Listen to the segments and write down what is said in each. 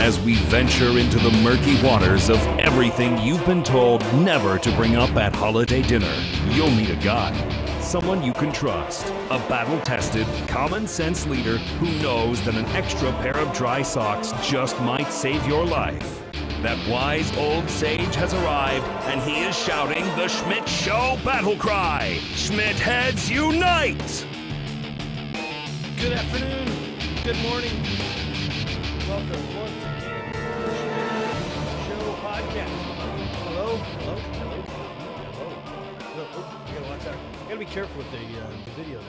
as we venture into the murky waters of everything you've been told never to bring up at holiday dinner. You'll meet a guy, someone you can trust, a battle-tested, common-sense leader who knows that an extra pair of dry socks just might save your life. That wise old sage has arrived, and he is shouting the Schmidt Show battle cry. Schmidt heads unite! Good afternoon, good morning. Welcome once again to the Schmidt Show podcast. Hello. Oh, you gotta watch out. You gotta be careful with the video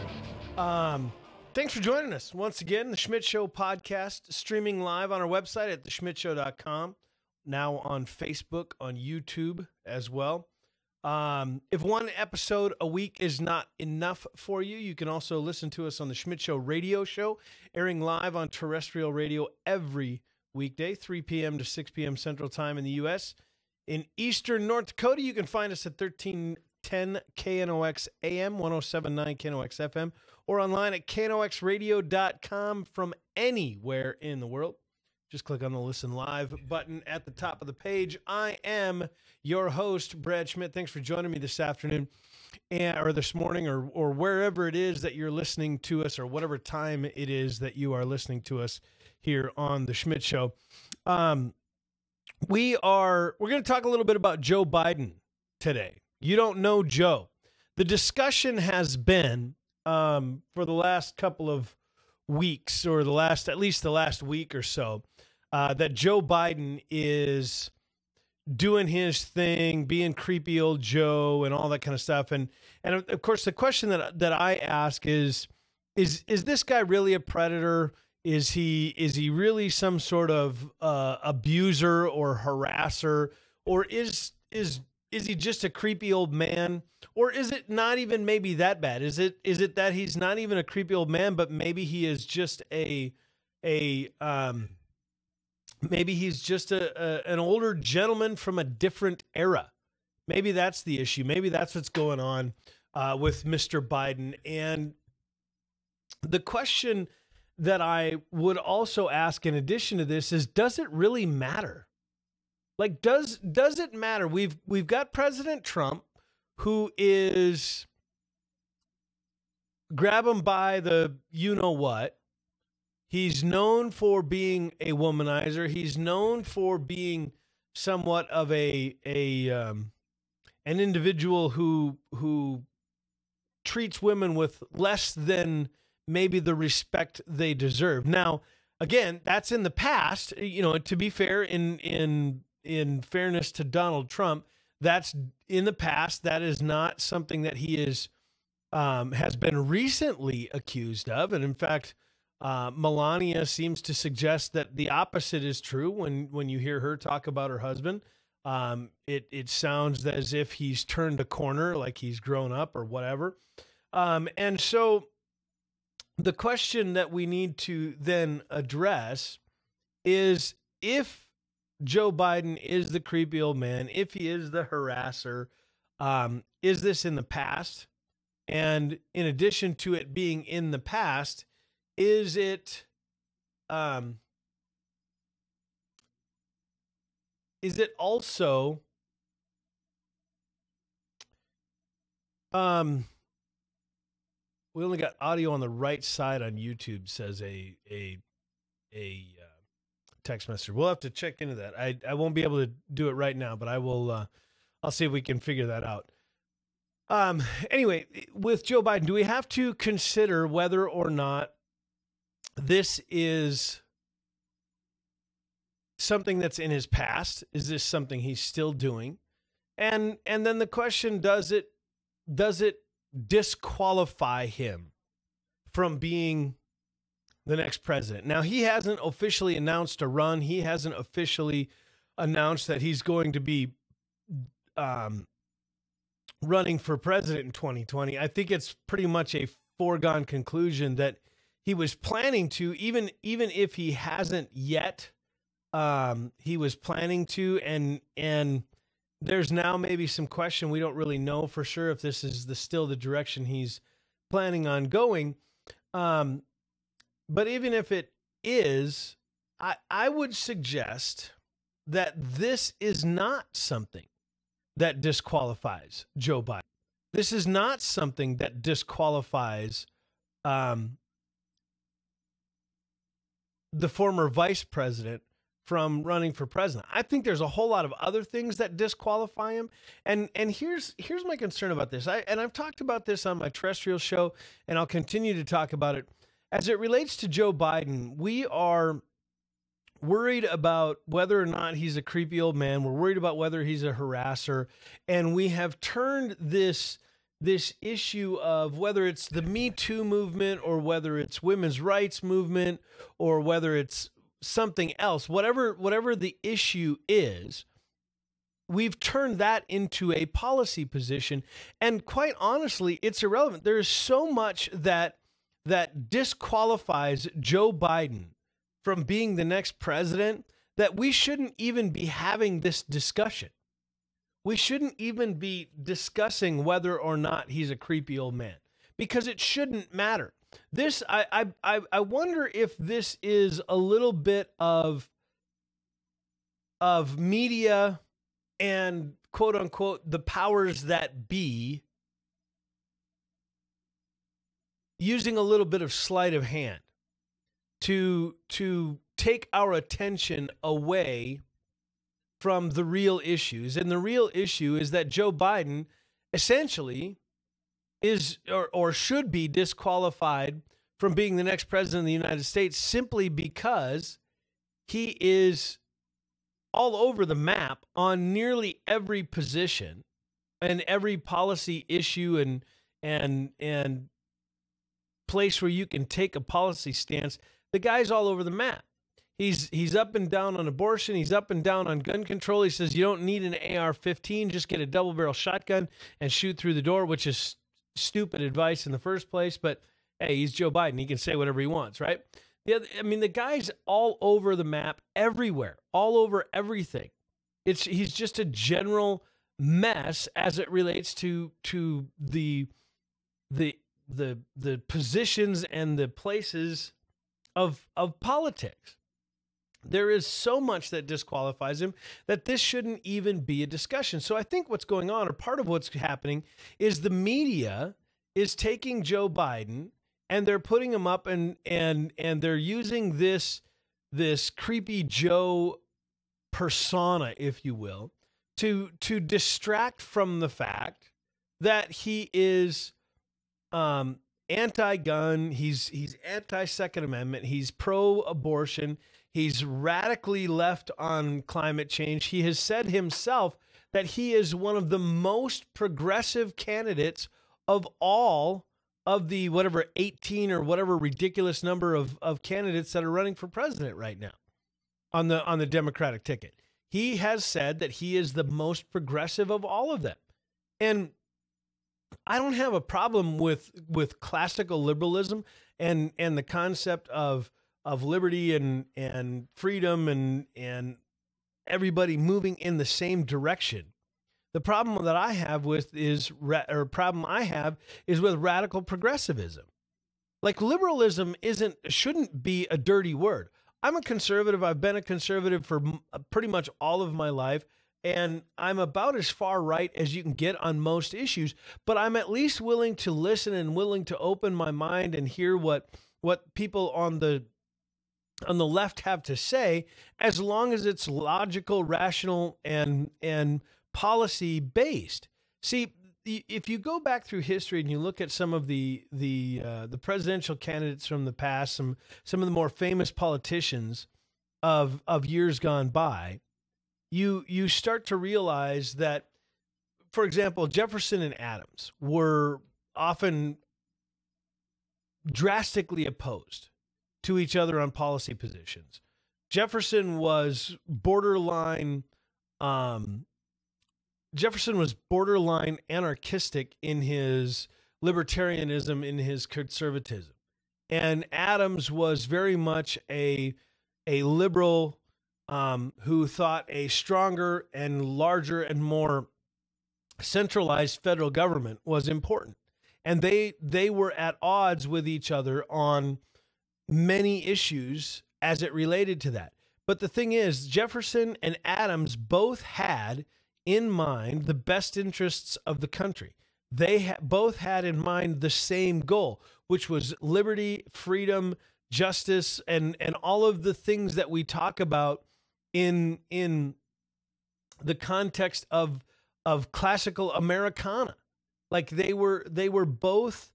there. Thanks for joining us once again. The Schmidt Show podcast, streaming live on our website at theshmidtshow.com. Now on Facebook, on YouTube as well. If one episode a week is not enough for you, you can also listen to us on the Schmidt Show radio show, airing live on terrestrial radio every weekday, 3 p.m. to 6 p.m. Central Time in the U.S. In Eastern North Dakota, you can find us at 1310 KNOX AM, 1079 KNOX FM, or online at knoxradio.com from anywhere in the world. Just click on the Listen Live button at the top of the page. I am your host, Brad Schmidt. Thanks for joining me this afternoon or this morning or wherever it is that you're listening to us or whatever time it is that you are listening to us here on The Schmidt Show. We're going to talk a little bit about Joe Biden today. You don't know Joe. The discussion has been for the last couple of weeks or at least the last week or so, that Joe Biden is doing his thing, being creepy old Joe and all that kind of stuff. And of course, the question that I ask is this guy really a predator? Is he really some sort of abuser or harasser, or is he just a creepy old man? Or is it not even maybe that bad? Is it that he's not even a creepy old man, but maybe he is just maybe he's just an older gentleman from a different era? Maybe that's the issue. Maybe that's what's going on with Mr. Biden. And the question that I would also ask in addition to this is, does it really matter? Like, does it matter? We've got President Trump, who is, grab him by the you-know-what. He's known for being a womanizer. He's known for being somewhat of an individual who treats women with less than maybe the respect they deserve. Now, again, that's in the past. You know, to be fair, in fairness to Donald Trump, that's in the past. That is not something that he has been recently accused of. And in fact, Melania seems to suggest that the opposite is true when you hear her talk about her husband. It sounds as if he's turned a corner, like he's grown up or whatever. And so the question that we need to then address is, if Joe Biden is the creepy old man, if he is the harasser, is this in the past? And in addition to it being in the past, is it also we only got audio on the right side on YouTube, says a text message. We'll have to check into that. I won't be able to do it right now, but I will. I'll see if we can figure that out. Anyway, with Joe Biden, do we have to consider whether or not this is something that's in his past? Is this something he's still doing? And then the question, does it disqualify him from being the next president? Now, he hasn't officially announced a run. He hasn't officially announced that he's going to be running for president in 2020. I think it's pretty much a foregone conclusion that he was planning to, even if he hasn't yet. He was planning to, and there's now maybe some question. We don't really know for sure if this is still the direction he's planning on going. But even if it is, I would suggest that this is not something that disqualifies Joe Biden. This is not something that disqualifies the former vice president from running for president. I think there's a whole lot of other things that disqualify him. And here's my concern about this. I've talked about this on my terrestrial show, and I'll continue to talk about it. As it relates to Joe Biden, we are worried about whether or not he's a creepy old man. We're worried about whether he's a harasser. And we have turned this issue of whether it's the Me Too movement or whether it's women's rights movement or whether it's something else, whatever the issue is, we've turned that into a policy position. And quite honestly, it's irrelevant. There is so much that disqualifies Joe Biden from being the next president that we shouldn't even be having this discussion. We shouldn't even be discussing whether or not he's a creepy old man, because it shouldn't matter. This, I wonder if this is a little bit of media and quote unquote the powers that be using a little bit of sleight of hand to take our attention away from the real issues. And the real issue is that Joe Biden essentially is or should be disqualified from being the next president of the United States simply because he is all over the map on nearly every position and every policy issue and place where you can take a policy stance. The guy's all over the map. He's up and down on abortion. He's up and down on gun control. He says you don't need an AR-15, just get a double-barrel shotgun and shoot through the door, which is stupid advice in the first place. But hey, he's Joe Biden. He can say whatever he wants, right? The guy's all over the map, everywhere, all over everything. He's just a general mess as it relates to the positions and the places of politics. There is so much that disqualifies him that this shouldn't even be a discussion. So I think what's going on, or part of what's happening, is the media is taking Joe Biden and they're putting him up and they're using this creepy Joe persona, if you will, to distract from the fact that he is anti-gun, he's anti-Second Amendment, he's pro-abortion, he's radically left on climate change. He has said himself that he is one of the most progressive candidates of all of the whatever 18 or whatever ridiculous number of candidates that are running for president right now on the Democratic ticket. He has said that he is the most progressive of all of them. And I don't have a problem with classical liberalism and the concept of liberty and freedom and everybody moving in the same direction. The problem that I have with is with radical progressivism. Like, liberalism shouldn't be a dirty word. I'm a conservative. I've been a conservative for pretty much all of my life. And I'm about as far right as you can get on most issues, but I'm at least willing to listen and willing to open my mind and hear what people on the left have to say, as long as it's logical, rational, and policy based. See, if you go back through history and you look at some of the presidential candidates from the past, some of the more famous politicians of years gone by, you start to realize that, for example, Jefferson and Adams were often drastically opposed to each other on policy positions. Jefferson was borderline anarchistic in his libertarianism, in his conservatism. And Adams was very much a liberal who thought a stronger and larger and more centralized federal government was important. And they were at odds with each other on many issues as it related to that. But the thing is, Jefferson and Adams both had in mind the best interests of the country. They both had in mind the same goal, which was liberty, freedom, justice, and all of the things that we talk about in the context of classical Americana. Like they were both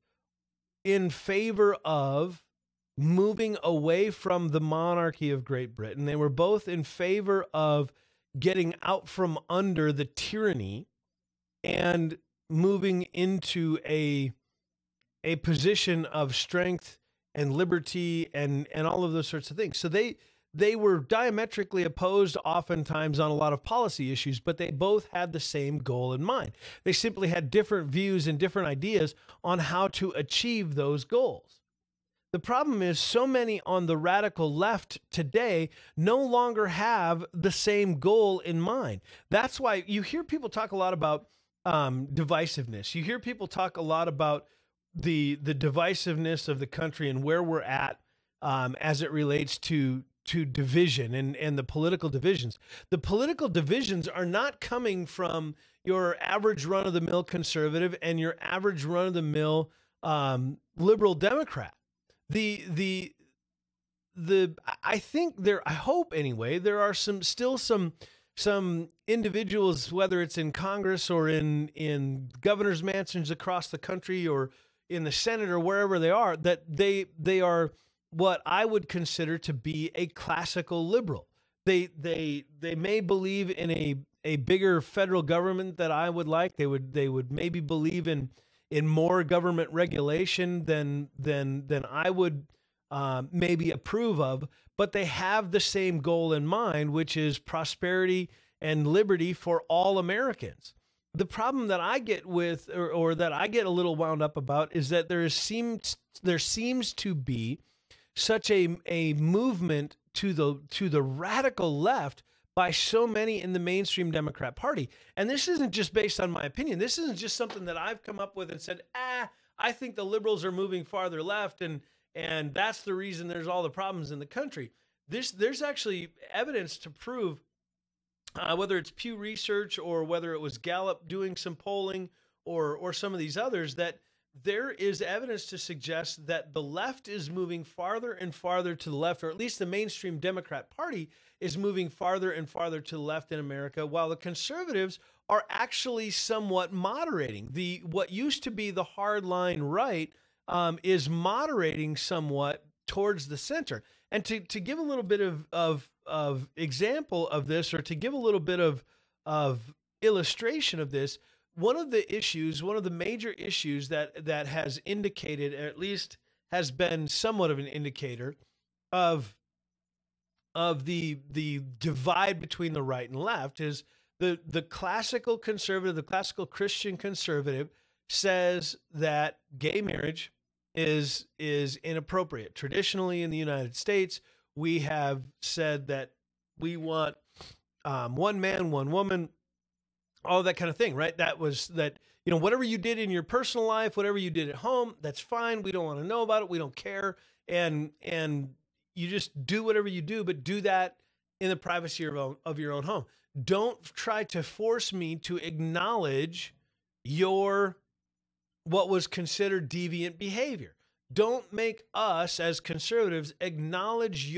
in favor of moving away from the monarchy of Great Britain. They were both in favor of getting out from under the tyranny and moving into a position of strength and liberty and all of those sorts of things. So they were diametrically opposed oftentimes on a lot of policy issues, but they both had the same goal in mind. They simply had different views and different ideas on how to achieve those goals. The problem is so many on the radical left today no longer have the same goal in mind. That's why you hear people talk a lot about divisiveness. You hear people talk a lot about the divisiveness of the country and where we're at as it relates to division and the political divisions. The political divisions are not coming from your average run-of-the-mill conservative and your average run-of-the-mill liberal Democrat. I think I hope anyway, there are still some individuals, whether it's in Congress or in governors' mansions across the country or in the Senate or wherever they are, that they are what I would consider to be a classical liberal. They may believe in a bigger federal government that I would like. They would maybe believe in more government regulation than I would maybe approve of, but they have the same goal in mind, which is prosperity and liberty for all Americans. The problem that I get with, or that I get a little wound up about, is that there seems to be such a movement to the radical left by so many in the mainstream Democrat Party. And this isn't just based on my opinion. This isn't just something that I've come up with and said, I think the liberals are moving farther left, and that's the reason there's all the problems in the country. There's actually evidence to prove, whether it's Pew Research or whether it was Gallup doing some polling or some of these others, that there is evidence to suggest that the left is moving farther and farther to the left, or at least the mainstream Democrat Party is moving farther and farther to the left in America, while the conservatives are actually somewhat moderating. What used to be the hardline right is moderating somewhat towards the center. And to give a little bit of example of this, or to give a little bit of illustration of this, one of the major issues that has indicated, or at least has been somewhat of an indicator of the divide between the right and left, is the classical conservative, the classical Christian conservative says that gay marriage is inappropriate. Traditionally in the United States, we have said that we want one man, one woman, all that kind of thing, right? Whatever you did in your personal life, whatever you did at home, that's fine. We don't want to know about it. We don't care. And you just do whatever you do, but do that in the privacy of your own home. Don't try to force me to acknowledge what was considered deviant behavior. Don't make us as conservatives acknowledge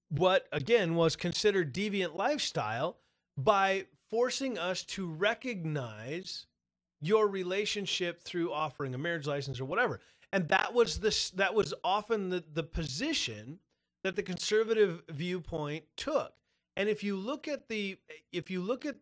what again was considered deviant lifestyle by forcing us to recognize your relationship through offering a marriage license or whatever. And that was often the position that the conservative viewpoint took. And if you look at the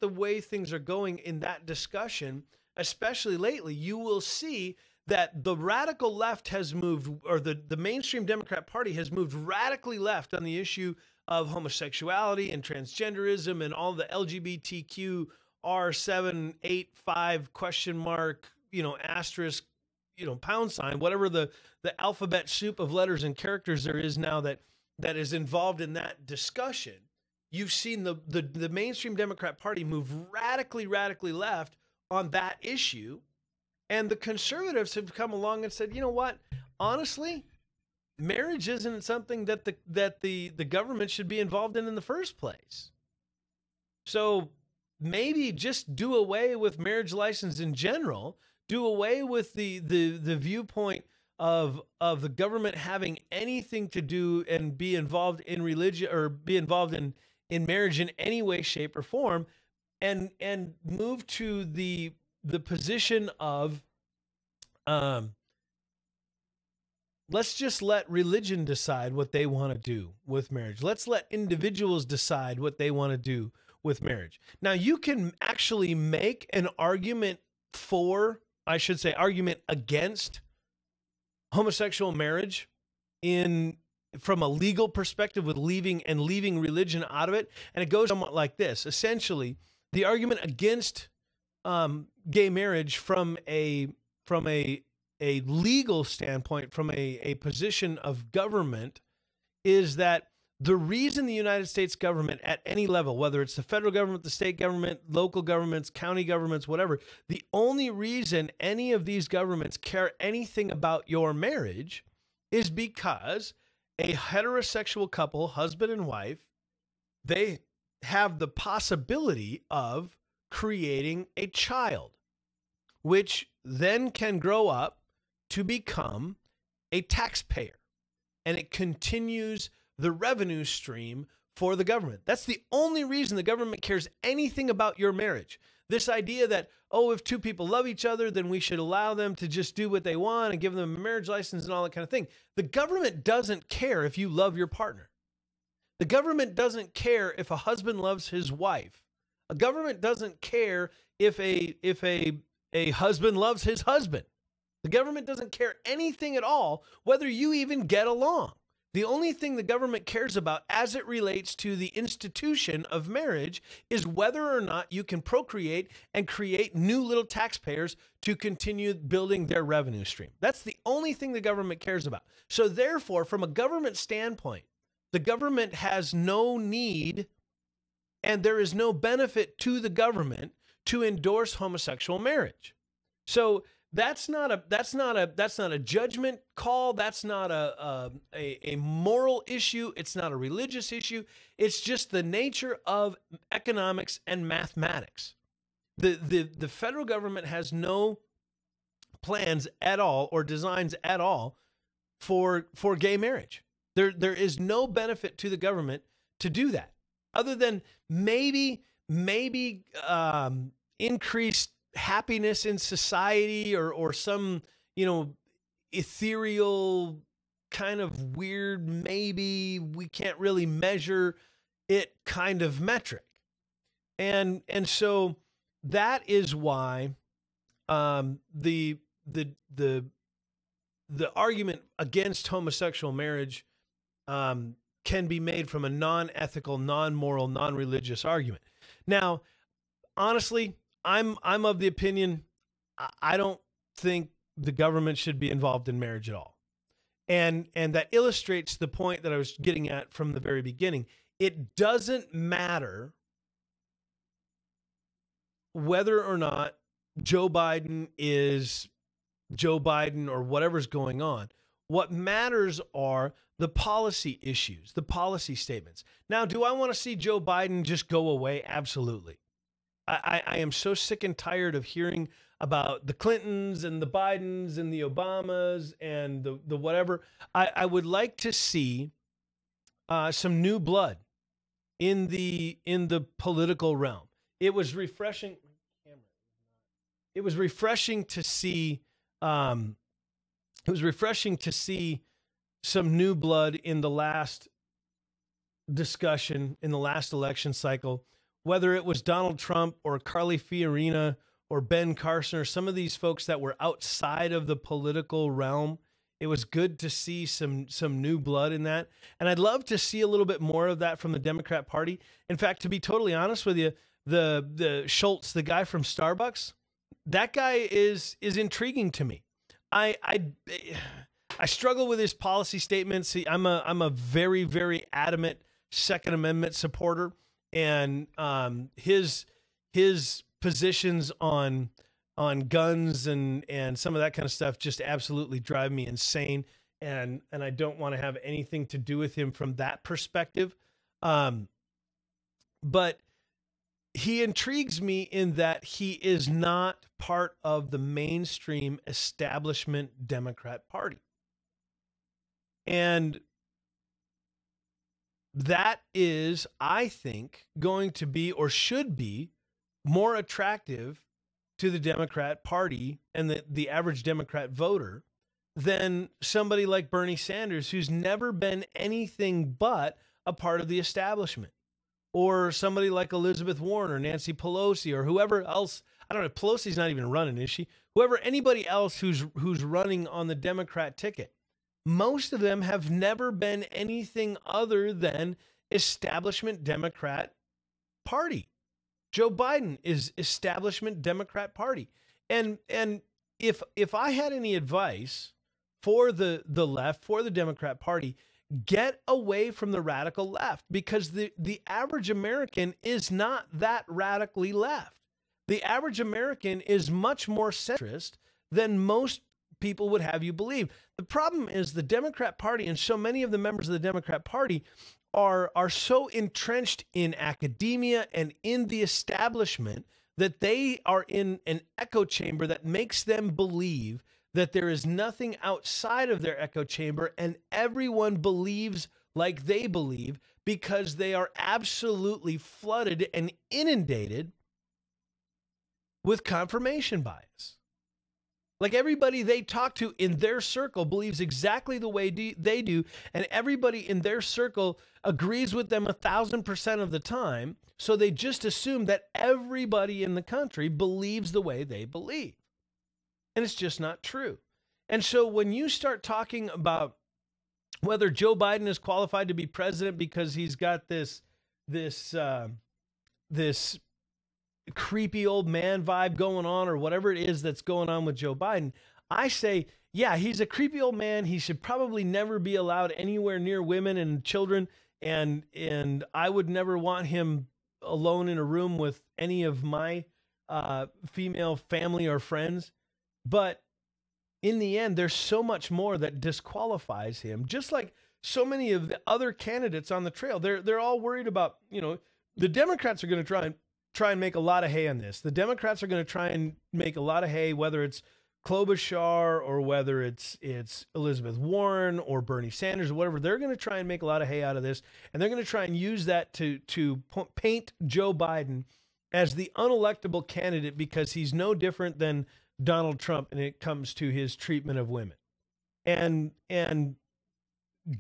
way things are going in that discussion, especially lately, you will see that the radical left has moved, or the mainstream Democrat Party has moved radically left on the issue of homosexuality and transgenderism and all the LGBTQ R785 question mark, asterisk, pound sign, whatever the alphabet soup of letters and characters there is now that is involved in that discussion. You've seen the mainstream Democrat Party move radically left on that issue. And the conservatives have come along and said, you know what, honestly, marriage isn't something that the government should be involved in the first place. So maybe just do away with marriage license in general. Do away with the viewpoint of the government having anything to do and be involved in religion or be involved in marriage in any way, shape, or form, and move to the position of let's just let religion decide what they want to do with marriage. Let's let individuals decide what they want to do with marriage. Now, you can actually make an argument argument against homosexual marriage from a legal perspective with leaving religion out of it. And it goes somewhat like this. Essentially, the argument against gay marriage from a legal standpoint, from a position of government, is that the reason the United States government at any level, whether it's the federal government, the state government, local governments, county governments, whatever, the only reason any of these governments care anything about your marriage is because a heterosexual couple, husband and wife, they have the possibility of creating a child, which then can grow up to become a taxpayer, and it continues the revenue stream for the government. That's the only reason the government cares anything about your marriage. This idea that, if two people love each other, then we should allow them to just do what they want and give them a marriage license and all that kind of thing. The government doesn't care if you love your partner. The government doesn't care if a husband loves his wife. A government doesn't care if a husband loves his husband. The government doesn't care anything at all whether you even get along. The only thing the government cares about as it relates to the institution of marriage is whether or not you can procreate and create new little taxpayers to continue building their revenue stream. That's the only thing the government cares about. So therefore, from a government standpoint, the government has no need and there is no benefit to the government to endorse homosexual marriage. So that's not a judgment call. That's not a moral issue. It's not a religious issue. It's just the nature of economics and mathematics. The federal government has no plans at all or designs at all for gay marriage. There is no benefit to the government to do that, other than maybe increased happiness in society or some, ethereal kind of weird, maybe we can't really measure it kind of metric. And so that is why the argument against homosexual marriage can be made from a non-ethical, non-moral, non-religious argument. Now, honestly, I'm of the opinion I don't think the government should be involved in marriage at all. And that illustrates the point that I was getting at from the very beginning. It doesn't matter whether or not Joe Biden is Joe Biden or whatever's going on. What matters are the policy issues, the policy statements. Now, do I want to see Joe Biden just go away? Absolutely. I am so sick and tired of hearing about the Clintons and the Bidens and the Obamas and the whatever. I would like to see some new blood in the political realm. It was refreshing. It was refreshing to see. It was refreshing to see some new blood in the last discussion in the last election cycle. Whether it was Donald Trump or Carly Fiorina or Ben Carson or some of these folks that were outside of the political realm, it was good to see some new blood in that. And I'd love to see a little bit more of that from the Democrat Party. In fact, to be totally honest with you, the Schultz, the guy from Starbucks, that guy is intriguing to me. I struggle with his policy statements. I'm a very, very adamant Second Amendment supporter. And his positions on guns and some of that kind of stuff just absolutely drive me insane. and I don't want to have anything to do with him from that perspective. But he intrigues me in that he is not part of the mainstream establishment Democrat Party. And that is, I think, going to be or should be more attractive to the Democrat Party and the average Democrat voter than somebody like Bernie Sanders, who's never been anything but a part of the establishment, or somebody like Elizabeth Warren or Nancy Pelosi or whoever else. I don't know. Pelosi's not even running, is she? Anybody else who's running on the Democrat ticket. Most of them have never been anything other than establishment Democrat Party. Joe Biden is establishment Democrat Party. And if I had any advice for the left, for the Democrat Party, get away from the radical left, because the average American is not that radically left. The average American is much more centrist than most people would have you believe. The problem is the Democrat Party, and so many of the members of the Democrat Party are so entrenched in academia and in the establishment that they are in an echo chamber that makes them believe that there is nothing outside of their echo chamber, and everyone believes like they believe because they are absolutely flooded and inundated with confirmation bias. Like, everybody they talk to in their circle believes exactly the way they do, and everybody in their circle agrees with them 1,000% of the time, so they just assume that everybody in the country believes the way they believe. And it's just not true. And so when you start talking about whether Joe Biden is qualified to be president because he's got this creepy old man vibe going on, or whatever it is that's going on with Joe Biden, I say, yeah, he's a creepy old man. He should probably never be allowed anywhere near women and children. And I would never want him alone in a room with any of my female family or friends. But in the end, there's so much more that disqualifies him. Just like so many of the other candidates on the trail, they're all worried about, the Democrats are going to try and make a lot of hay on this. The Democrats are going to try and make a lot of hay, whether it's Klobuchar or whether it's Elizabeth Warren or Bernie Sanders or whatever. They're going to try and make a lot of hay out of this, and they're going to try and use that to paint Joe Biden as the unelectable candidate because he's no different than Donald Trump when it comes to his treatment of women. And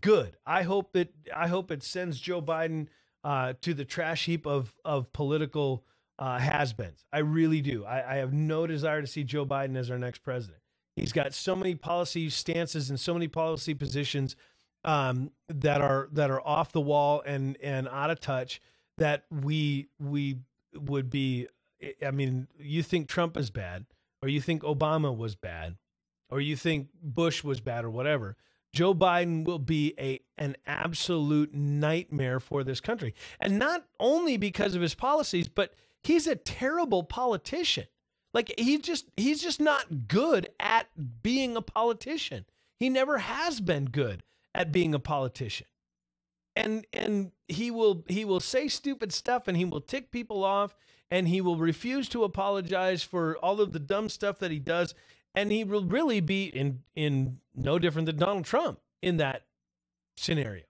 good. I hope it sends Joe Biden to the trash heap of political has-beens. I really do. I have no desire to see Joe Biden as our next president. He's got so many policy stances and so many policy positions that are off the wall and out of touch that we would be. I mean, you think Trump is bad, or you think Obama was bad, or you think Bush was bad, or whatever. Joe Biden will be an absolute nightmare for this country. And not only because of his policies, but he's a terrible politician. Like, he's just not good at being a politician. He never has been good at being a politician. And he will say stupid stuff, and he will tick people off, and he will refuse to apologize for all of the dumb stuff that he does. And he will really be in no different than Donald Trump in that scenario.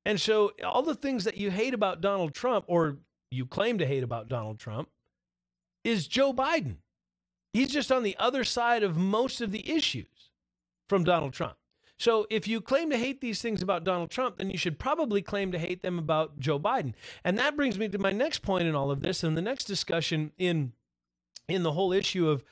And so all the things that you hate about Donald Trump, or you claim to hate about Donald Trump, is Joe Biden. He's just on the other side of most of the issues from Donald Trump. So if you claim to hate these things about Donald Trump, then you should probably claim to hate them about Joe Biden. And that brings me to my next point in all of this, and the next discussion in the whole issue of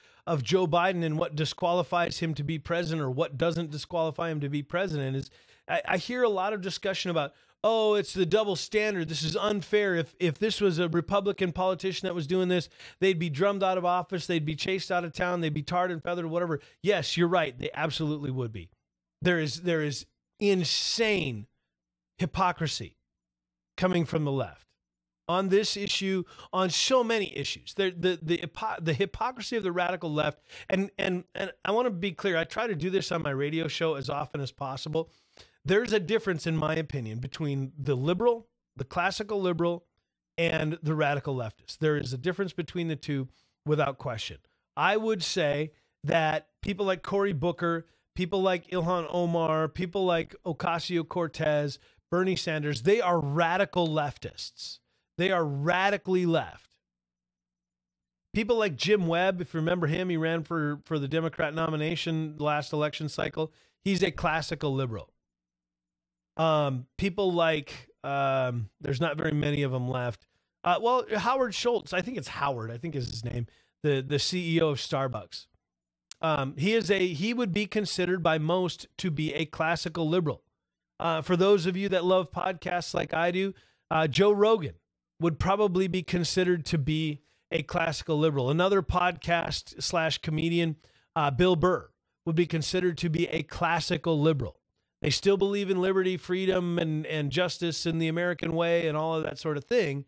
Joe Biden and what disqualifies him to be president or what doesn't disqualify him to be president is I hear a lot of discussion about, oh, it's the double standard. This is unfair. If this was a Republican politician that was doing this, they'd be drummed out of office. They'd be chased out of town. They'd be tarred and feathered or whatever. Yes, you're right. They absolutely would be. There is insane hypocrisy coming from the left. on this issue, on so many issues. The hypocrisy of the radical left, and I want to be clear. I try to do this on my radio show as often as possible. There's a difference, in my opinion, between the liberal, the classical liberal, and the radical leftist. There is a difference between the two without question. I would say that people like Cory Booker, people like Ilhan Omar, people like Ocasio-Cortez, Bernie Sanders, they are radical leftists. They are radically left. People like Jim Webb, if you remember him, he ran for the Democrat nomination last election cycle. He's a classical liberal. People like, there's not very many of them left. Well, Howard Schultz, I think it's Howard, I think is his name, the CEO of Starbucks. He would be considered by most to be a classical liberal. For those of you that love podcasts like I do, Joe Rogan would probably be considered to be a classical liberal. Another podcast / comedian, Bill Burr, would be considered to be a classical liberal. They still believe in liberty, freedom, and justice in the American way and all of that sort of thing.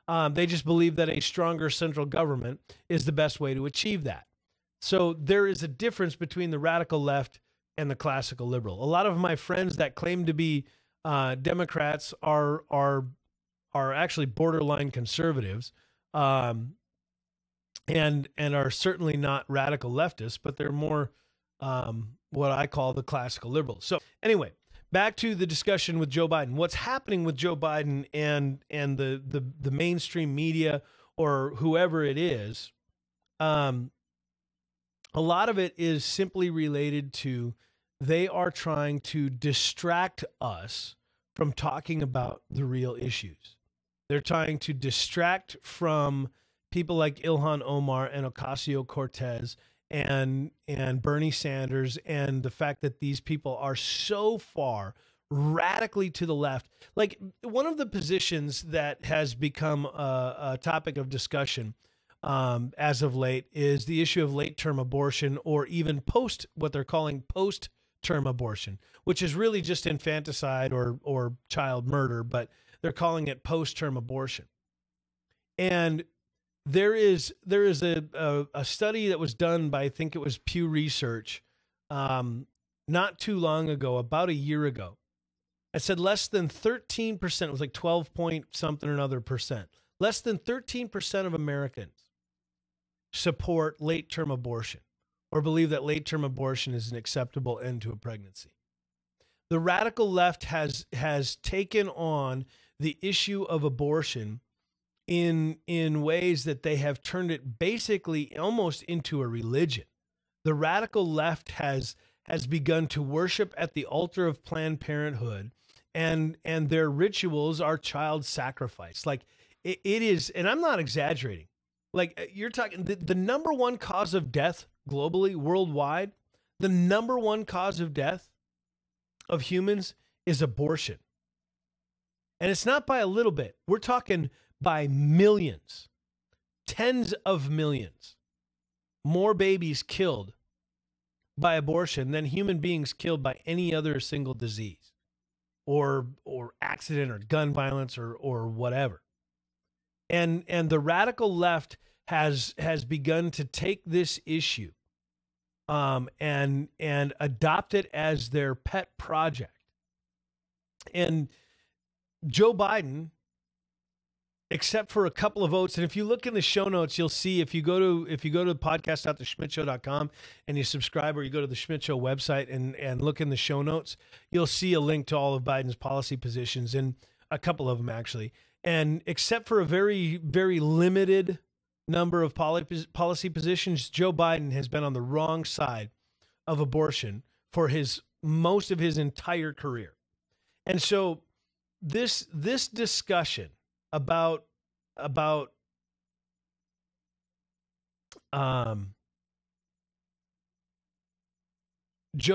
They just believe that a stronger central government is the best way to achieve that. So there is a difference between the radical left and the classical liberal. A lot of my friends that claim to be Democrats are actually borderline conservatives, and are certainly not radical leftists, but they're more what I call the classical liberals. So anyway, back to the discussion with Joe Biden. What's happening with Joe Biden and the mainstream media or whoever it is, a lot of it is simply related to they are trying to distract us from talking about the real issues. They're trying to distract from people like Ilhan Omar and Ocasio-Cortez and Bernie Sanders, and the fact that these people are so far radically to the left. Like, one of the positions that has become a topic of discussion as of late is the issue of late-term abortion, or even what they're calling post-term abortion, which is really just infanticide or child murder, but they're calling it post-term abortion. And there is a study that was done by, I think it was Pew Research, not too long ago, about a year ago. It said less than 13%, it was like 12 point something or another percent. Less than 13% of Americans support late-term abortion or believe that late-term abortion is an acceptable end to a pregnancy. The radical left has taken on the issue of abortion in ways that they have turned it basically almost into a religion. The radical left has begun to worship at the altar of Planned Parenthood, and their rituals are child sacrifice. Like, it is, and I'm not exaggerating. Like, you're talking, the number one cause of death globally, worldwide, the number one cause of death of humans is abortion. And it's not by a little bit. We're talking by millions, tens of millions, more babies killed by abortion than human beings killed by any other single disease or accident or gun violence or whatever. And the radical left has begun to take this issue and adopt it as their pet project. And Joe Biden, except for a couple of votes, and if you look in the show notes, you'll see, if you go to podcast.theshmidtshow.com and you subscribe, or you go to the Schmidt Show website and look in the show notes, you'll see a link to all of Biden's policy positions, and a couple of them actually. And except for a very, very limited number of policy positions, Joe Biden has been on the wrong side of abortion for most of his entire career. And so this discussion about Joe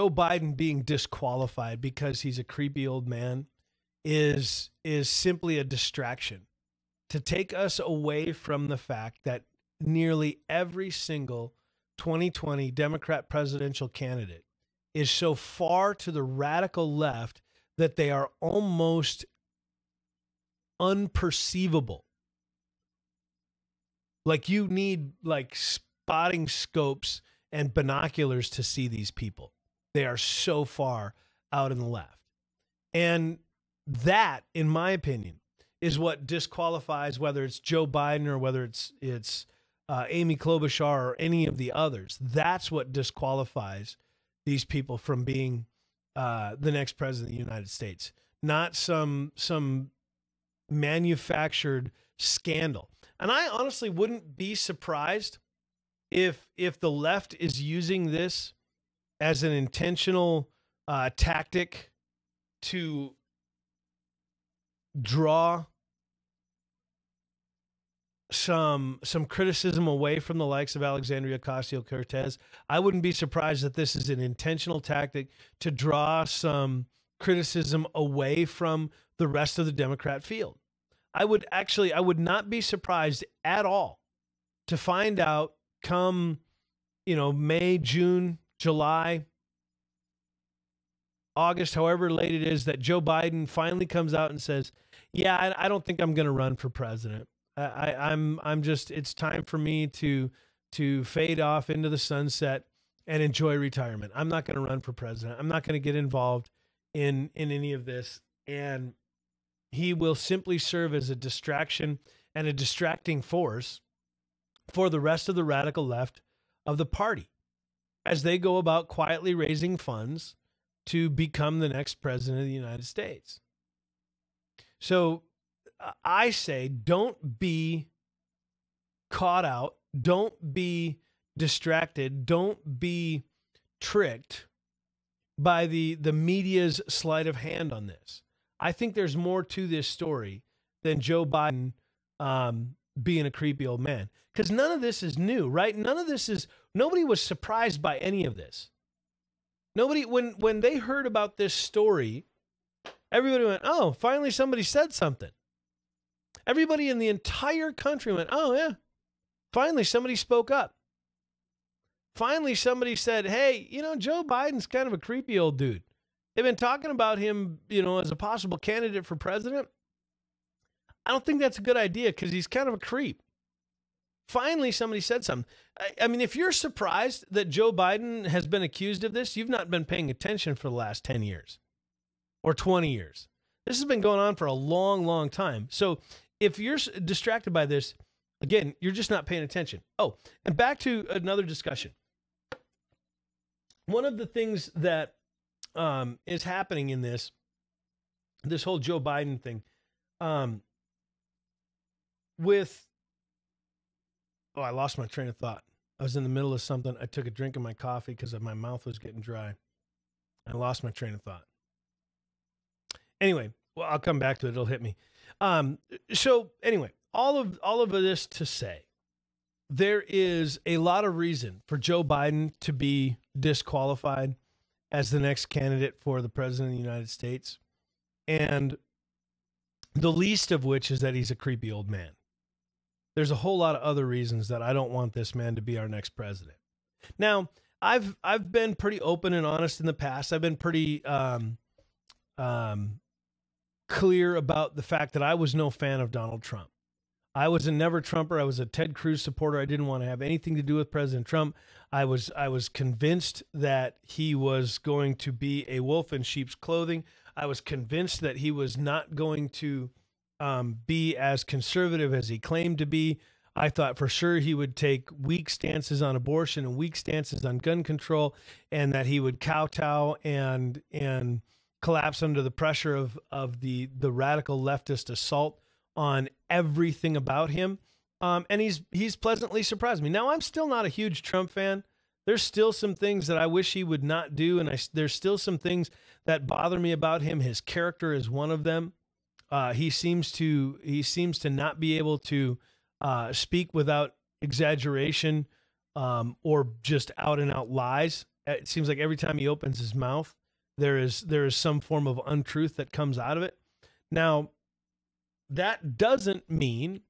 Biden being disqualified because he's a creepy old man is simply a distraction to take us away from the fact that nearly every single 2020 Democrat presidential candidate is so far to the radical left that they are almost unperceivable Like you need like spotting scopes and binoculars to see these people. They are so far out in the left. And that, in my opinion, is what disqualifies whether it's Joe Biden or whether it's Amy Klobuchar or any of the others. That's what disqualifies these people from being the next president of the United States, not some manufactured scandal. And I honestly wouldn't be surprised if the left is using this as an intentional tactic to draw some criticism away from the likes of Alexandria Ocasio-Cortez. I wouldn't be surprised that this is an intentional tactic to draw some criticism away from the rest of the Democrat field. I would not be surprised at all to find out come, May, June, July, August, however late it is, that Joe Biden finally comes out and says, yeah, I don't think I'm going to run for president. I'm just, it's time for me to fade off into the sunset and enjoy retirement. I'm not going to run for president. I'm not going to get involved in any of this. And he will simply serve as a distraction and a distracting force for the rest of the radical left of the party as they go about quietly raising funds to become the next president of the United States. So I say, don't be caught out. Don't be distracted. Don't be tricked by the media's sleight of hand on this. I think there's more to this story than Joe Biden being a creepy old man. Because none of this is new, right? Nobody was surprised by any of this. Nobody, when they heard about this story, everybody went, oh, finally somebody said something. Everybody in the entire country went, oh, yeah, finally somebody spoke up. Finally somebody said, hey, Joe Biden's kind of a creepy old dude. They've been talking about him, as a possible candidate for president. I don't think that's a good idea because he's kind of a creep. Finally, somebody said something. I mean, if you're surprised that Joe Biden has been accused of this, you've not been paying attention for the last 10 years or 20 years. This has been going on for a long, long time. So if you're distracted by this, again, you're just not paying attention. Oh, and back to another discussion. One of the things that is happening in this whole Joe Biden thing, I lost my train of thought. I was in the middle of something. I took a drink of my coffee because my mouth was getting dry. I lost my train of thought. Anyway, well, I'll come back to it. It'll hit me. So anyway, all of this to say, there is a lot of reason for Joe Biden to be disqualified as the next candidate for the president of the United States. And the least of which is that he's a creepy old man. There's a whole lot of other reasons that I don't want this man to be our next president. Now, I've been pretty open and honest in the past. I've been pretty clear about the fact that I was no fan of Donald Trump. I was a never Trumper. I was a Ted Cruz supporter. I didn't want to have anything to do with President Trump. I was convinced that he was going to be a wolf in sheep's clothing. I was convinced that he was not going to be as conservative as he claimed to be. I thought for sure he would take weak stances on abortion and weak stances on gun control, and that he would kowtow and collapse under the pressure of the radical leftist assault on everything about him. And he's pleasantly surprised me. Now, I'm still not a huge Trump fan. There's still some things that I wish he would not do, and there's still some things that bother me about him. His character is one of them. He seems to not be able to speak without exaggeration or just out and out lies. It seems like every time he opens his mouth, there is some form of untruth that comes out of it. Now, that doesn't mean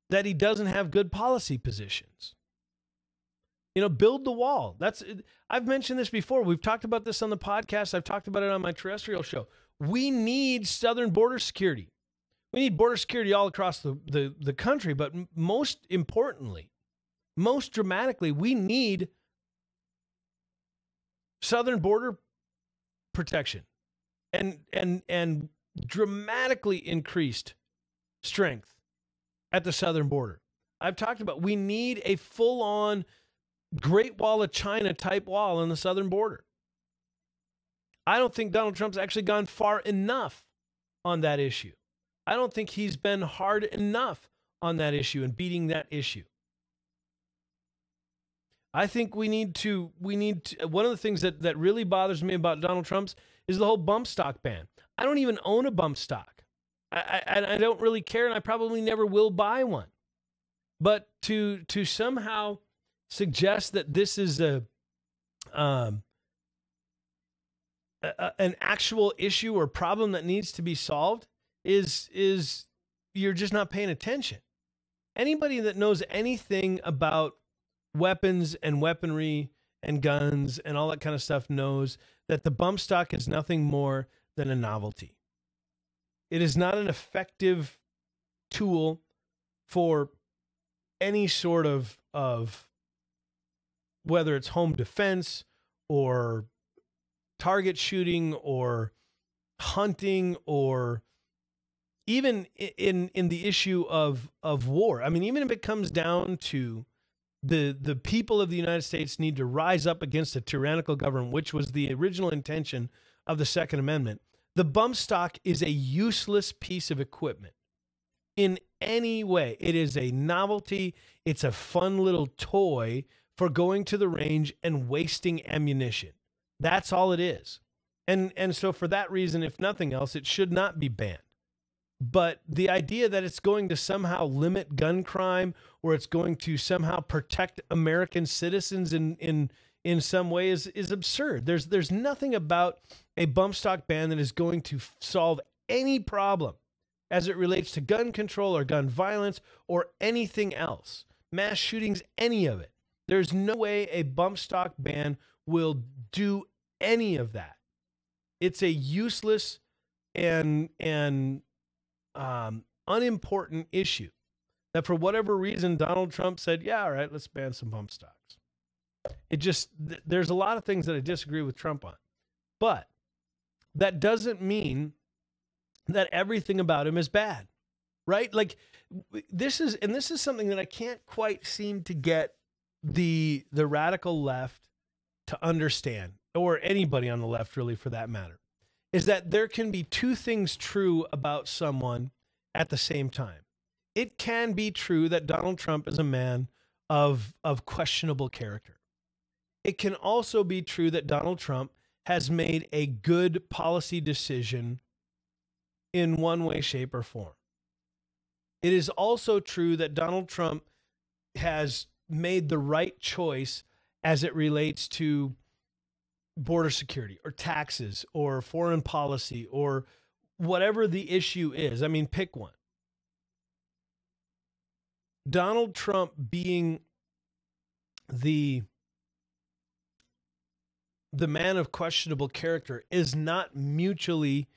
that he doesn't have good policy positions. Build the wall. I've mentioned this before. We've talked about this on the podcast. I've talked about it on my terrestrial show. We need southern border security. We need border security all across the country, but most importantly, most dramatically, we need southern border protection and dramatically increased strength at the southern border. I've talked about we need a full-on Great Wall of China type wall on the southern border. I don't think Donald Trump's actually gone far enough on that issue. I don't think he's been hard enough on that issue and beating that issue. I think we need to, one of the things that really bothers me about Donald Trump's is the whole bump stock ban. I don't even own a bump stock. I don't really care, and I probably never will buy one. But to somehow suggest that this is an actual issue or problem that needs to be solved is you're just not paying attention. Anybody that knows anything about weapons and weaponry and guns and all that kind of stuff knows that the bump stock is nothing more than a novelty. It is not an effective tool for any sort of whether it's home defense or target shooting or hunting or even in the issue of war. I mean, even if it comes down to the people of the United States need to rise up against a tyrannical government, which was the original intention of the Second Amendment, the bump stock is a useless piece of equipment in any way. It is a novelty. It's a fun little toy for going to the range and wasting ammunition. That's all it is. And so for that reason, if nothing else, it should not be banned. But the idea that it's going to somehow limit gun crime or it's going to somehow protect American citizens in some way is absurd. There's nothing about a bump stock ban that is going to solve any problem as it relates to gun control or gun violence or anything else. Mass shootings, any of it. There's no way a bump stock ban will do any of that. It's a useless and unimportant issue that for whatever reason Donald Trump said, yeah, all right, let's ban some bump stocks. It just, there's a lot of things that I disagree with Trump on, but that doesn't mean that everything about him is bad, right? Like this is something that I can't quite seem to get the radical left to understand, or anybody on the left really for that matter, is that there can be two things true about someone at the same time. It can be true that Donald Trump is a man of questionable character. It can also be true that Donald Trump has made a good policy decision in one way, shape, or form. It is also true that Donald Trump has made the right choice as it relates to border security or taxes or foreign policy or whatever the issue is. I mean, pick one. Donald Trump being the man of questionable character is not mutually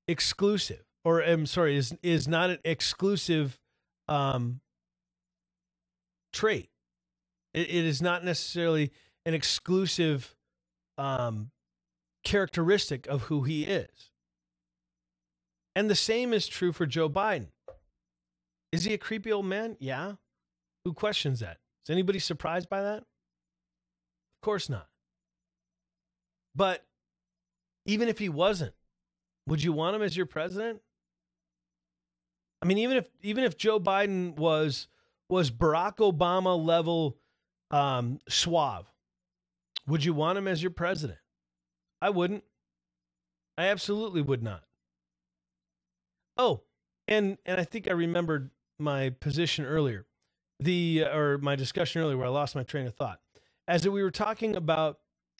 exclusive, or I'm sorry, is not an exclusive trait. It is not necessarily an exclusive characteristic of who he is. And the same is true for Joe Biden. Is he a creepy old man? Yeah. Who questions that? Is anybody surprised by that? Of course not. But even if he wasn't, would you want him as your president? I mean, even if Joe Biden was Barack Obama level suave, would you want him as your president? I wouldn't. I absolutely would not. Oh, and I think I remembered my position earlier, or my discussion earlier where I lost my train of thought. As we were talking about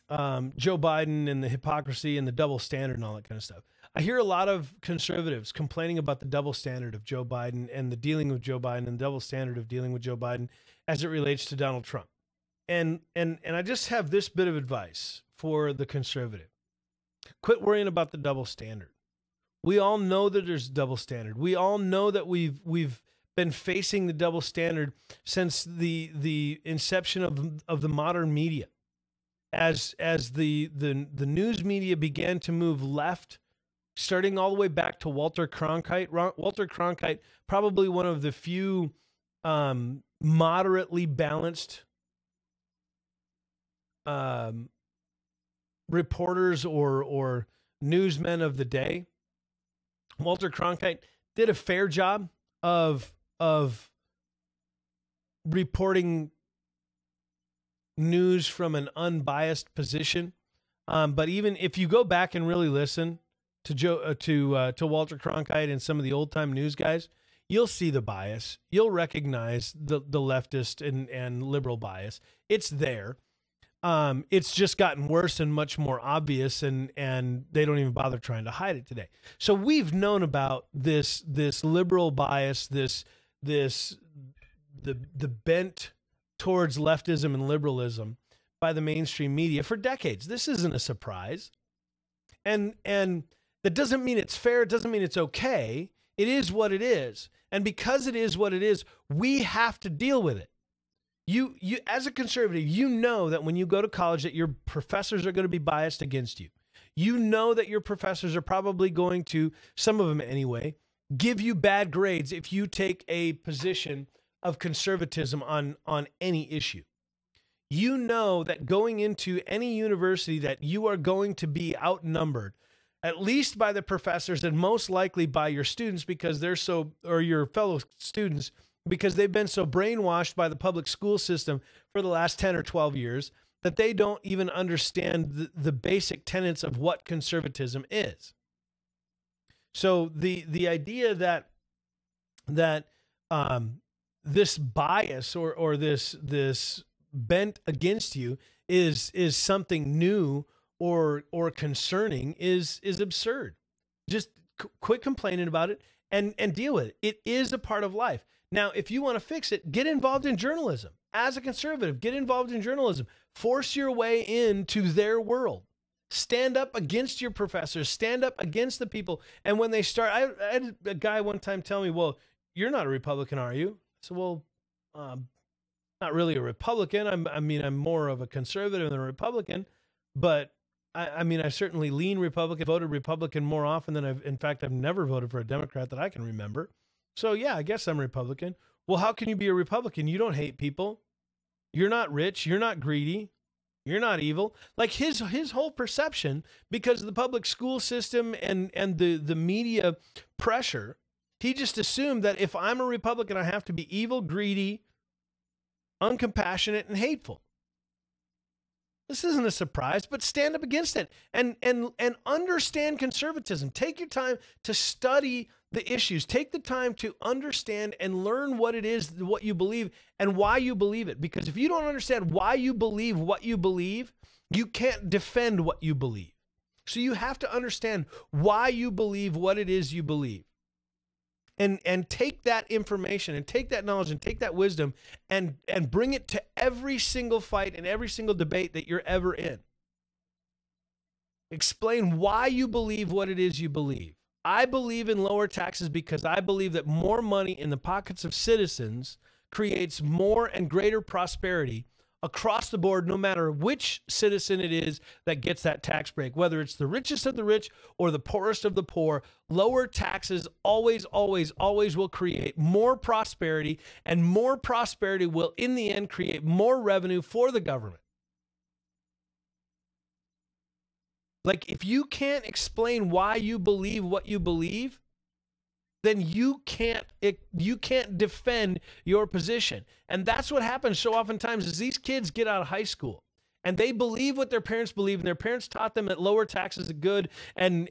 Joe Biden and the hypocrisy and the double standard and all that kind of stuff. I hear a lot of conservatives complaining about the double standard of Joe Biden and the dealing with Joe Biden and the double standard of dealing with Joe Biden as it relates to Donald Trump. And I just have this bit of advice for the conservative. Quit worrying about the double standard. We all know that there's double standard. We all know that we've been facing the double standard since the inception of the modern media. As the news media began to move left, starting all the way back to Walter Cronkite. Walter Cronkite, probably one of the few moderately balanced reporters or newsmen of the day. Walter Cronkite did a fair job of reporting news from an unbiased position. But even if you go back and really listen to Walter Cronkite and some of the old time news guys, you'll see the bias. You'll recognize the leftist and liberal bias. It's there. It's just gotten worse and much more obvious, and they don't even bother trying to hide it today. So we've known about this liberal bias, the bent towards leftism and liberalism by the mainstream media for decades. This isn't a surprise. And that doesn't mean it's fair. It doesn't mean it's okay. It is what it is. And because it is what it is, we have to deal with it. You as a conservative, you know that when you go to college that your professors are going to be biased against you. You know that your professors are probably going to, some of them anyway, give you bad grades if you take a position of conservatism on any issue. You know that going into any university that you are going to be outnumbered, at least by the professors and most likely by your students because they're so, or your fellow students, because they've been so brainwashed by the public school system for the last 10 or 12 years that they don't even understand the basic tenets of what conservatism is. So the idea that this bias or this bent against you is something new or concerning is absurd. Just quit complaining about it and deal with it. It is a part of life. Now, if you want to fix it, get involved in journalism. As a conservative, get involved in journalism. Force your way into their world. Stand up against your professors. Stand up against the people. And when they start, I had a guy one time tell me, well, you're not a Republican, are you? I said, well, not really a Republican. I'm more of a conservative than a Republican, but I certainly lean Republican, voted Republican more often than I've never voted for a Democrat that I can remember. So yeah, I guess I'm Republican. Well, how can you be a Republican? You don't hate people. You're not rich. You're not greedy. You're not evil. Like his whole perception, because of the public school system and the media pressure, he just assumed that if I'm a Republican, I have to be evil, greedy, uncompassionate, and hateful. This isn't a surprise, but stand up against it and understand conservatism. Take your time to study the issues. Take the time to understand and learn what it is, what you believe, and why you believe it. Because if you don't understand why you believe what you believe, you can't defend what you believe. So you have to understand why you believe what it is you believe. And take that information and take that knowledge and take that wisdom and bring it to every single fight and every single debate that you're ever in. Explain why you believe what it is you believe. I believe in lower taxes because I believe that more money in the pockets of citizens creates more and greater prosperity across the board, no matter which citizen it is that gets that tax break, whether it's the richest of the rich or the poorest of the poor. Lower taxes always, always, always will create more prosperity, and more prosperity will, in the end, create more revenue for the government. Like, if you can't explain why you believe what you believe, then you can't defend your position. And that's what happens so oftentimes is these kids get out of high school and they believe what their parents believe, and their parents taught them that lower taxes are good and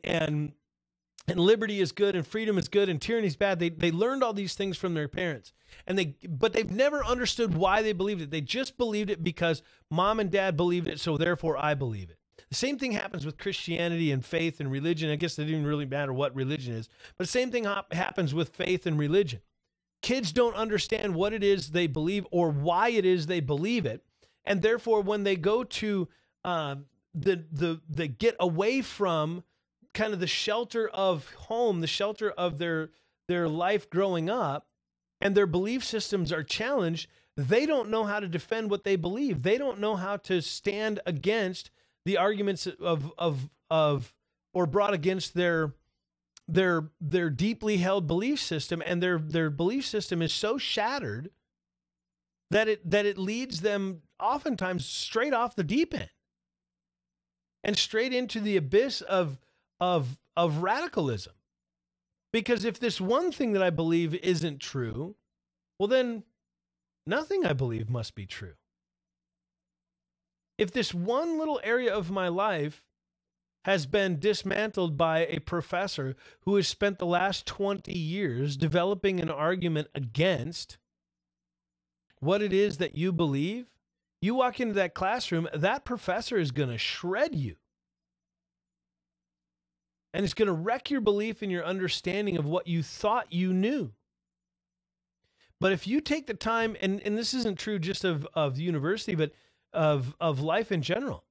liberty is good and freedom is good and tyranny is bad. They learned all these things from their parents, but they've never understood why they believed it. They just believed it because mom and dad believed it, so therefore I believe it. The same thing happens with Christianity and faith and religion. I guess it didn't really matter what religion is, but the same thing happens with faith and religion. Kids don't understand what it is they believe or why it is they believe it, and therefore when they go to they get away from kind of the shelter of home, the shelter of their life growing up, and their belief systems are challenged, they don't know how to defend what they believe. They don't know how to stand against the arguments of or brought against their deeply held belief system, and their belief system is so shattered that it leads them oftentimes straight off the deep end and straight into the abyss of radicalism. Because if this one thing that I believe isn't true, well, then nothing I believe must be true. If this one little area of my life has been dismantled by a professor who has spent the last 20 years developing an argument against what it is that you believe, you walk into that classroom, that professor is going to shred you. And it's going to wreck your belief and your understanding of what you thought you knew. But if you take the time, and this isn't true just of the university, but of life in general,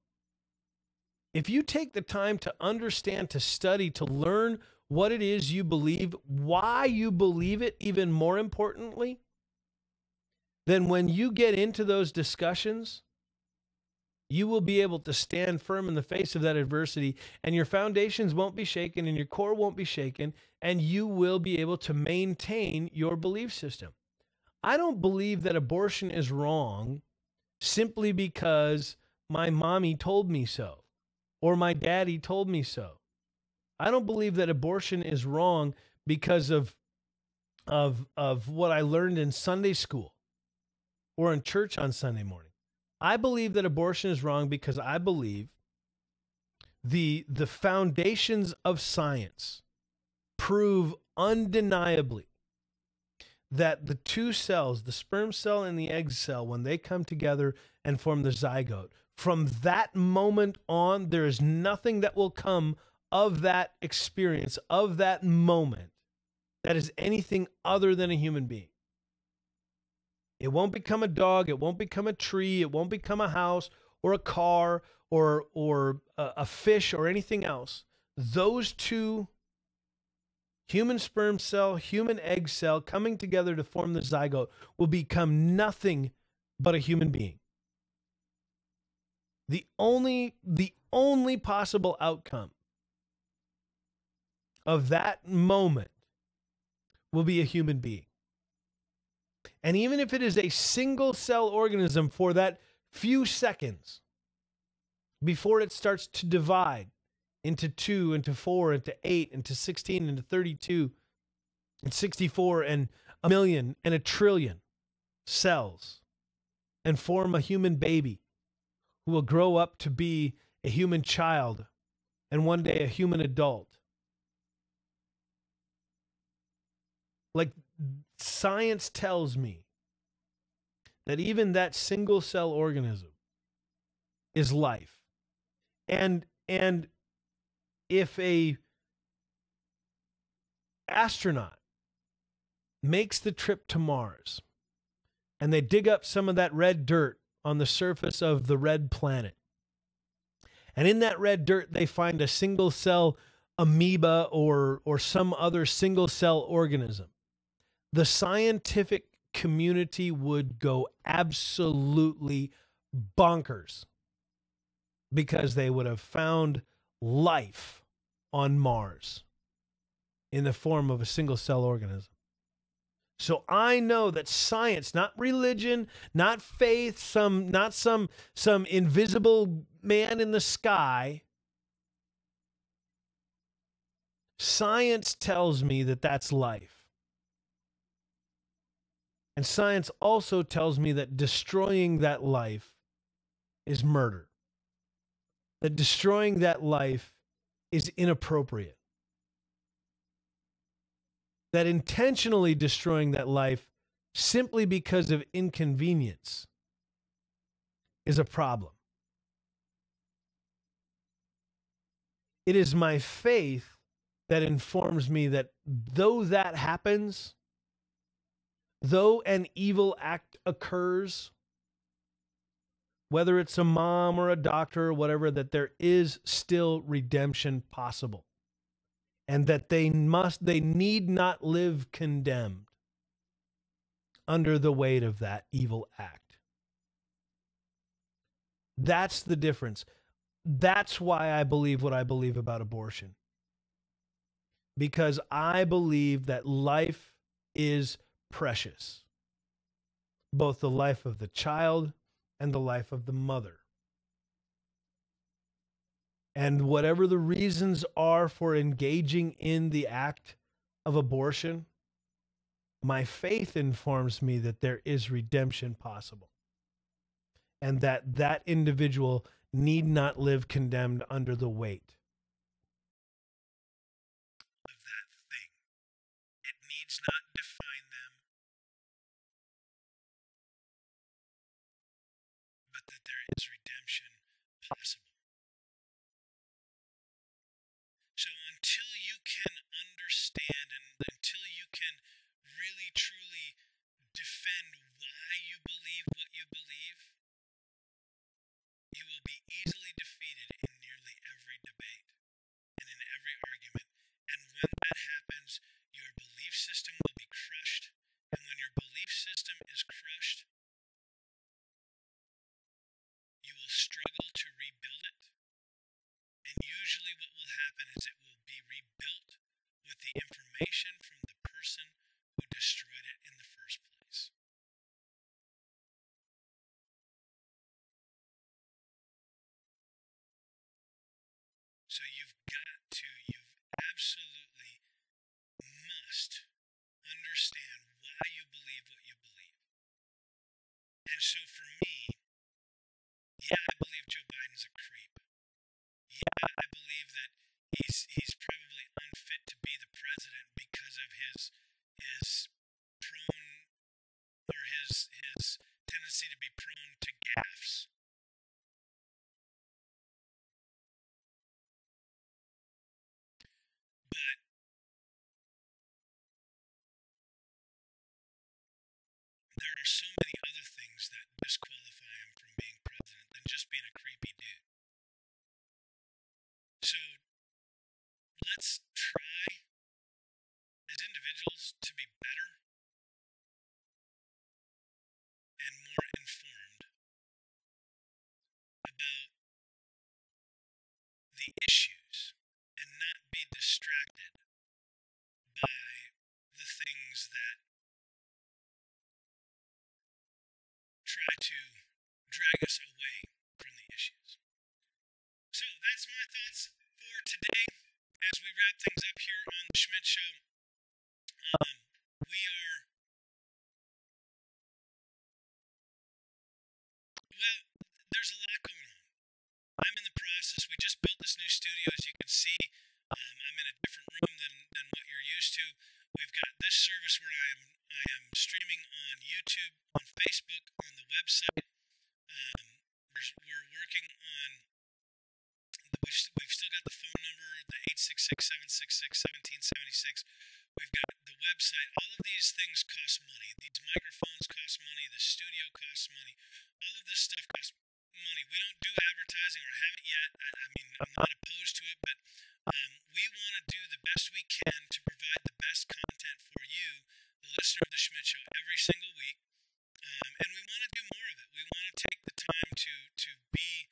if you take the time to understand, to study, to learn what it is you believe, why you believe it, even more importantly, then when you get into those discussions, you will be able to stand firm in the face of that adversity, and your foundations won't be shaken and your core won't be shaken, and you will be able to maintain your belief system. I don't believe that abortion is wrong simply because my mommy told me so or my daddy told me so. I don't believe that abortion is wrong because of what I learned in Sunday school or in church on Sunday morning. I believe that abortion is wrong because I believe the foundations of science prove undeniably that the two cells, the sperm cell and the egg cell, when they come together and form the zygote, from that moment on, there is nothing that will come of that experience, of that moment, that is anything other than a human being. It won't become a dog. It won't become a tree. It won't become a house or a car or a fish or anything else. Those two, human sperm cell, human egg cell, coming together to form the zygote, will become nothing but a human being. The only possible outcome of that moment will be a human being. And even if it is a single cell organism for that few seconds before it starts to divide into 2, into 4, into 8, into 16, into 32, and 64, and a million, and a trillion cells, and form a human baby who will grow up to be a human child and one day a human adult. Like, science tells me that even that single cell organism is life. And if a astronaut makes the trip to Mars and they dig up some of that red dirt on the surface of the red planet, and in that red dirt they find a single cell amoeba or some other single cell organism, the scientific community would go absolutely bonkers because they would have found life on Mars in the form of a single cell organism. So I know that science, not religion, not faith, not some invisible man in the sky. Science tells me that that's life. And science also tells me that destroying that life is murder. That destroying that life is inappropriate. That intentionally destroying that life simply because of inconvenience is a problem. It is my faith that informs me that though that happens, though an evil act occurs, whether it's a mom or a doctor or whatever, that there is still redemption possible. and that they need not live condemned under the weight of that evil act. That's the difference. That's why I believe what I believe about abortion. Because I believe that life is precious. Both the life of the child and the life of the mother. And whatever the reasons are for engaging in the act of abortion, my faith informs me that there is redemption possible. And that that individual need not live condemned under the weight of that thing. It needs not define them, but that there is redemption possible. So until you can understand and until you can really truly defend why you believe what you believe, you will be easily defeated in nearly every debate and in every argument. And when that happens, your belief system will be crushed. And when your belief system is crushed, you will struggle to rebuild it. And usually what will happen is it will be rebuilt with the information from the person who destroyed it in the first place. So you absolutely must understand why you believe what you believe. And so for me, yeah, I believe Joe Biden's a creep. Yeah, I believe that he's probably unfit to be the president because of his prone or his tendency to be prone to gaffes. But there are so many other things that disqualify him from being president than just being a creepy dude. So let's try as individuals to be better and more informed about the issues and not be distracted by the things that try to drag us away from the issues. So that's my thoughts for today as we wrap things up here on the Schmidt Show. There's a lot going on. I'm in the process. We just built this new studio, as you can see. I'm in a different room than what you're used to. We've got this service where I am streaming on YouTube, on Facebook, on the website. We're working on. We've still got the phone number, the 866-766-1776. We've got the website. All of these things cost money. These microphones cost money. The studio costs money. All of this stuff costs money. We don't do advertising, or haven't yet. I mean, I'm not opposed to it, but we want to do the best we can to provide the best content for you, the listener of the Schmidt Show, every single week. And we want to do more of it. We want to take the time to be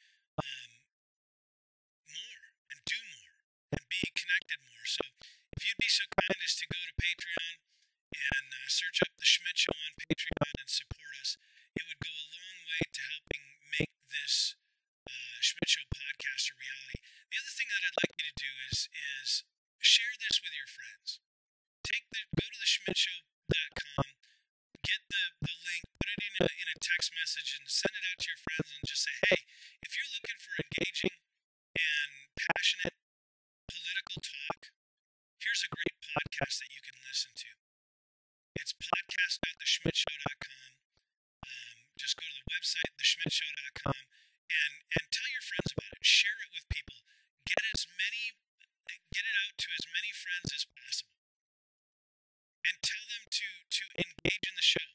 more and do more and be connected more. So if you'd be so kind as to go to Patreon and search up the Schmidt Show on Patreon and support us, it would go a long way to helping make this Schmidt Show podcast a reality. The other thing that I'd like you to do is share this with your friends. Go to theschmidtshow.com, get the link, put it in a text message, and send it out to your friends, and just say, hey, if you're looking for engaging and passionate political talk, here's a great podcast that you can listen to. It's podcast.theschmidtshow.com. Just go to the website, theschmidtshow.com, and tell your friends about it. Share it with people. Get it out to as many friends as possible. And tell them to engage in the show.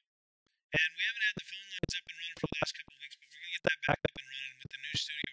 And we haven't had the phone lines up and running for the last couple of weeks, but we're going to get that back up and running with the new studio